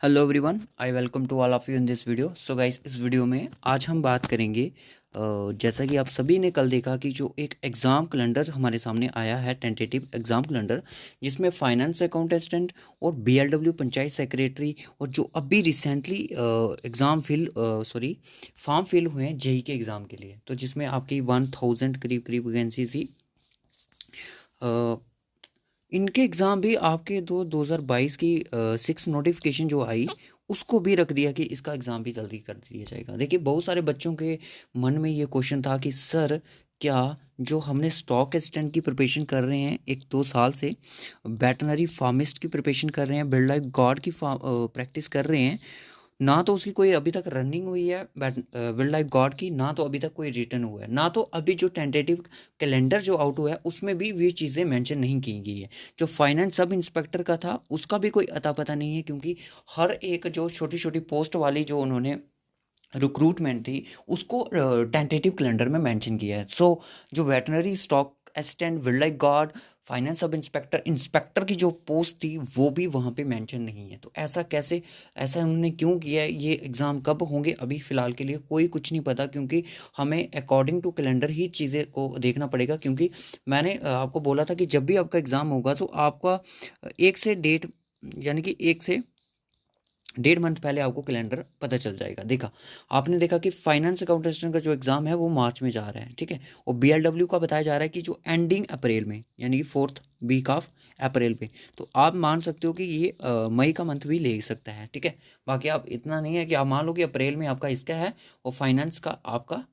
Hello everyone, I welcome to all of you in this video. So guys, इस video में आज हम बात करेंगे जैसा कि आप सभी ने कल देखा कि जो एक एग्ज़ाम कैलेंडर हमारे सामने आया है, टेंटेटिव एग्ज़ाम कैलेंडर, जिसमें फाइनेंस अकाउंट असिस्टेंट और बीएलडब्ल्यू पंचायत सेक्रेटरी और जो अभी रिसेंटली फॉर्म फिल हुए हैं जेई के एग्ज़ाम के लिए, तो जिसमें आपकी 1000 करीब करीब वैकेंसी थी। इनके एग्ज़ाम भी आपके 2022 की 6 नोटिफिकेशन जो आई उसको भी रख दिया कि इसका एग्ज़ाम भी जल्दी कर दिया जाएगा। देखिए, बहुत सारे बच्चों के मन में ये क्वेश्चन था कि सर, क्या जो हमने स्टॉक असिस्टेंट की प्रिपरेशन कर रहे हैं 1-2 साल से, वेटनरी फार्मिस्ट की प्रिपरेशन कर रहे हैं, बिल्ड लाइक गॉड की प्रैक्टिस कर रहे हैं, ना तो उसकी कोई अभी तक रनिंग हुई है विल लाइक गॉड की, ना तो अभी तक कोई रिटर्न हुआ है, ना तो अभी जो टेंटेटिव कैलेंडर जो आउट हुआ है उसमें भी ये चीज़ें मेंशन नहीं की गई है। जो फाइनेंस सब इंस्पेक्टर का था उसका भी कोई अता पता नहीं है, क्योंकि हर एक जो छोटी छोटी पोस्ट वाली जो उन्होंने रिक्रूटमेंट थी उसको टेंटेटिव कैलेंडर में मेंशन किया है। सो जो veterinary stock assistant, wild life guard, finance sub inspector, inspector की जो पोस्ट थी वो भी वहाँ पे मेंशन नहीं है। तो ऐसा कैसे, ऐसा उन्होंने क्यों किया है? ये एग्ज़ाम कब होंगे अभी फ़िलहाल के लिए कोई कुछ नहीं पता, क्योंकि हमें अकॉर्डिंग टू कैलेंडर ही चीज़ें को देखना पड़ेगा। क्योंकि मैंने आपको बोला था कि जब भी आपका एग्ज़ाम होगा तो आपका एक से डेट, यानी कि 1 से 1.5 मंथ पहले आपको कैलेंडर पता चल जाएगा। देखा, आपने देखा कि फाइनेंस अकाउंट असिस्टेंट का जो एग्ज़ाम है वो मार्च में जा रहा है, ठीक है, और बीएलडब्ल्यू का बताया जा रहा है कि जो एंडिंग अप्रैल में, यानी कि 4th वीक ऑफ अप्रैल पे। तो आप मान सकते हो कि ये मई का मंथ भी ले सकता है, ठीक है। बाकी आप इतना नहीं है कि आप मान लो कि अप्रैल में आपका इसका है और फाइनेंस का आपका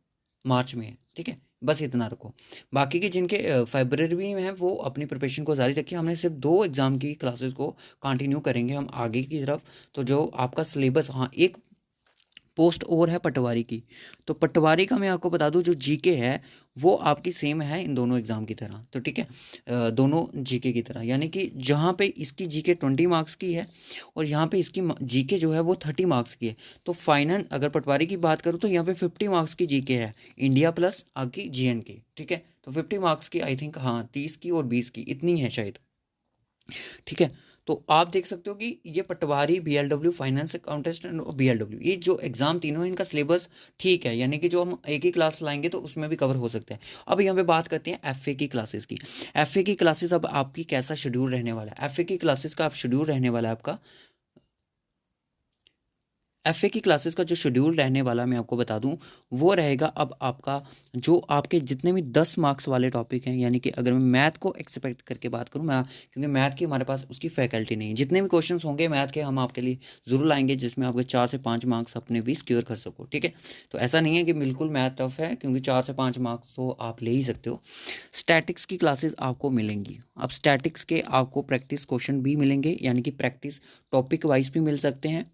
मार्च में है, ठीक है, बस इतना रखो। बाकी के जिनके फरवरी में हैं वो अपनी प्रिपरेशन को जारी रखिए। हमने सिर्फ 2 एग्ज़ाम की क्लासेस को कंटिन्यू करेंगे हम आगे की तरफ। तो जो आपका सिलेबस, हाँ, एक पोस्ट और है पटवारी की। तो पटवारी का मैं आपको बता दूं, जो जीके है वो आपकी सेम है इन दोनों एग्ज़ाम की तरह, तो ठीक है, दोनों जीके की तरह, यानी कि जहाँ पे इसकी जीके 20 मार्क्स की है और यहाँ पे इसकी जीके जो है वो 30 मार्क्स की है। तो फाइनल अगर पटवारी की बात करूँ तो यहाँ पे 50 मार्क्स की जीके है, इंडिया प्लस आगे जीएनके, ठीक है। तो 50 मार्क्स की आई थिंक, हाँ, 30 की और 20 की इतनी है शायद, ठीक है। तो आप देख सकते हो कि ये पटवारी, बीएलडब्ल्यू, फाइनेंस अकाउंटेंट और बीएलडब्ल्यू, ये जो एग्जाम तीनों हैं इनका सिलेबस ठीक है, यानी कि जो हम एक ही क्लास लाएंगे तो उसमें भी कवर हो सकता है। अब यहाँ पे बात करते हैं एफए की क्लासेस की। एफए की क्लासेस अब आपकी कैसा शेड्यूल रहने वाला है? एफए की क्लासेस का आप शेड्यूल रहने वाला है आपका, एफए की क्लासेस का जो शेड्यूल रहने वाला मैं आपको बता दूं, वो रहेगा अब आपका, जो आपके जितने भी 10 मार्क्स वाले टॉपिक हैं, यानी कि अगर मैं मैथ को एक्सपेक्ट करके बात करूं, मैं, क्योंकि मैथ की हमारे पास उसकी फैकल्टी नहीं है, जितने भी क्वेश्चंस होंगे मैथ के हम आपके लिए ज़रूर लाएंगे जिसमें आपके 4 से 5 मार्क्स अपने भी सिक्योर कर सको, ठीक है। तो ऐसा नहीं है कि बिल्कुल मैथ टफ है, क्योंकि 4 से 5 मार्क्स तो आप ले ही सकते हो। स्टैटिक्स की क्लासेस आपको मिलेंगी। अब स्टैटिक्स के आपको प्रैक्टिस क्वेश्चन भी मिलेंगे, यानी कि प्रैक्टिस टॉपिक वाइज भी मिल सकते हैं,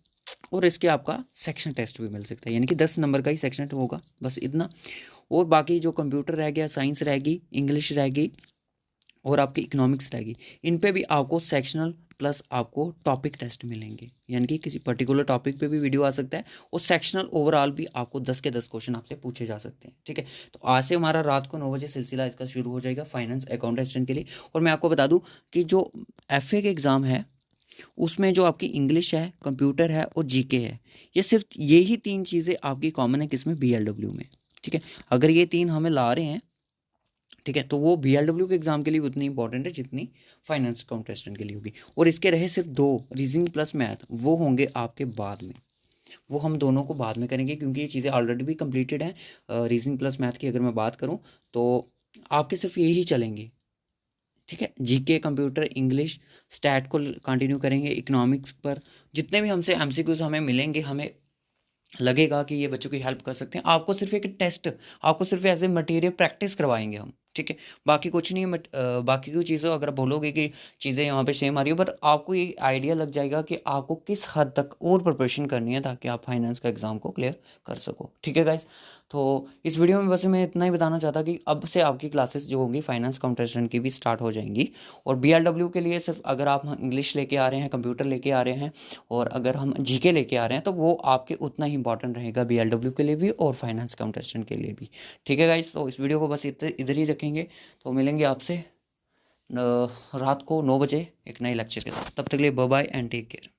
और इसके आपका सेक्शन टेस्ट भी मिल सकता है, यानी कि 10 नंबर का ही सेक्शन टेस्ट होगा, बस इतना। और बाकी जो कंप्यूटर रह गया, साइंस रहेगी, इंग्लिश रहेगी और आपकी इकोनॉमिक्स रहेगी, इन पे भी आपको सेक्शनल प्लस आपको टॉपिक टेस्ट मिलेंगे, यानी कि किसी पर्टिकुलर टॉपिक पे भी वीडियो आ सकता है, और सेक्शनल ओवरऑल भी आपको 10 के 10 क्वेश्चन आपसे पूछे जा सकते हैं, ठीक है। तो आज से हमारा रात को 9 बजे सिलसिला इसका शुरू हो जाएगा फाइनेंस अकाउंट असिस्टेंट के लिए। और मैं आपको बता दूं कि जो एफए के एग्ज़ाम है उसमें जो आपकी इंग्लिश है, कंप्यूटर है और जीके है, ये सिर्फ यही 3 चीज़ें आपकी कॉमन है किसमें, बीएलडब्ल्यू में, ठीक है। अगर ये 3 हमें ला रहे हैं, ठीक है, तो वो बीएलडब्ल्यू के एग्जाम के लिए उतनी इंपॉर्टेंट है जितनी फाइनेंस काउंटेस्टेंट के लिए होगी। और इसके रहे सिर्फ 2, रीजनिंग प्लस मैथ, वो होंगे आपके बाद में, वो हम दोनों को बाद में करेंगे, क्योंकि ये चीज़ें ऑलरेडी भी कंप्लीटेड हैं। रीजनिंग प्लस मैथ की अगर मैं बात करूँ तो आपके सिर्फ यही चलेंगे, ठीक है। जीके, कंप्यूटर, इंग्लिश, स्टैट को कंटिन्यू करेंगे। इकोनॉमिक्स पर जितने भी हमसे एमसीक्यूज हमें मिलेंगे, हमें लगेगा कि ये बच्चों की हेल्प कर सकते हैं, आपको सिर्फ एक टेस्ट, आपको सिर्फ एज ए मटेरियल प्रैक्टिस करवाएंगे हम, ठीक है। बाकी कुछ नहीं है। बाकी की चीज़ों अगर बोलोगे कि चीज़ें यहाँ पे सेम आ रही हो, पर आपको ये आइडिया लग जाएगा कि आपको किस हद तक और प्रिपरेशन करनी है ताकि आप फाइनेंस का एग्जाम को क्लियर कर सको, ठीक है गाइस। तो इस वीडियो में बस मैं इतना ही बताना चाहता कि अब से आपकी क्लासेस जो होंगी फाइनेंस काउंटेस्टेंट की भी स्टार्ट हो जाएंगी। और बीएलडब्ल्यू के लिए सिर्फ अगर आप इंग्लिश लेके आ रहे हैं, कंप्यूटर लेके आ रहे हैं, और अगर हम जीके लेके आ रहे हैं, तो वो आपके उतना ही इंपॉर्टेंट रहेगा बीएलडब्ल्यू के लिए भी और फाइनेंस काउंटेस्टेंट के लिए भी, ठीक है गाइस। तो इस वीडियो को बस इधर ही रखेंगे। तो मिलेंगे आपसे रात को 9 बजे एक नए लेक्चर के साथ। तब तक के लिए bye bye and take care.